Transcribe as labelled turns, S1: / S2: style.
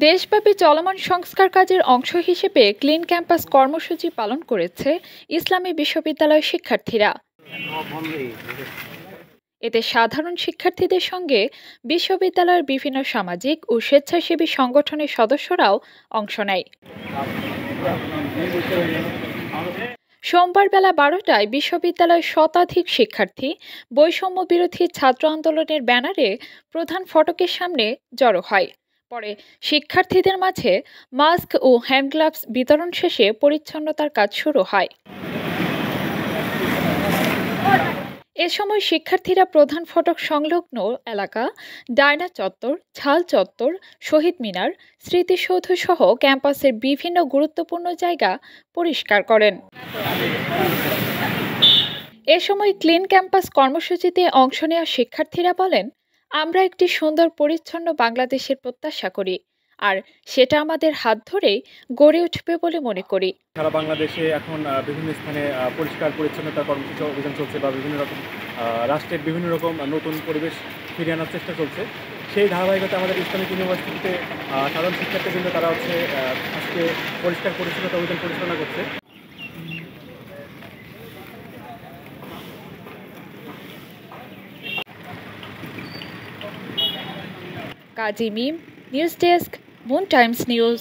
S1: দেশব্যাপী চলমান সংস্কার কাজের অংশ হিসেবে ক্লিন ক্যাম্পাস কর্মসূচি পালন করেছে ইসলামী বিশ্ববিদ্যালয় শিক্ষার্থীরা। এতে সাধারণ শিক্ষার্থীদের সঙ্গে বিশ্ববিদ্যালয়ের বিভিন্ন সামাজিক ও স্বেচ্ছাসেবী সংগঠনের সদস্যরাও অংশ নেয়। সোমবার বেলা 12টায় বিশ্ববিদ্যালয়ের শতাধিক শিক্ষার্থী বৈষম্য বিরোধী ছাত্র আন্দোলনের ব্যানারে প্রধান ফটকের সামনে জড়ো হয়। পরে শিক্ষার্থীদের মাঝে মাস্ক ও হ্যান্ড গ্লাভস বিতরণ শেষে পরিচ্ছন্নতার কাজ শুরু হয়। এ সময় শিক্ষার্থীরা প্রধান ফটক সংলগ্ন এলাকা, ডায়না চত্বর, ঝাল চত্বর, শহীদ মিনার, স্মৃতিসৌধ সহ ক্যাম্পাসের বিভিন্ন গুরুত্বপূর্ণ জায়গা পরিষ্কার করেন। এ সময় ক্লিন ক্যাম্পাস কর্মসূচিতে অংশ নেওয়া শিক্ষার্থীরা বলেন, আমরা একটি সুন্দর পরিচ্ছন্ন বাংলাদেশের প্রত্যাশা করি, আর সেটা আমাদের হাত ধরেই গড়ে উঠবে বলে মনে করি।
S2: সারা বাংলাদেশে এখন বিভিন্ন স্থানে পরিষ্কার পরিচ্ছন্নতা কর্মসূচি অভিযান চলছে বা বিভিন্ন রকম রাষ্ট্রের বিভিন্ন রকম নতুন পরিবেশ ফিরিয়ে আনার চেষ্টা চলছে। সেই ধারাবাহিকতা আমাদের ইসলামিক ইউনিভার্সিটিতে সাধারণ শিক্ষার্থীবৃন্দ তারা আজকে পরিষ্কার পরিচ্ছন্নতা অভিযান পরিচালনা করছে।
S1: Kazi Mim, news desk, Moon Times news.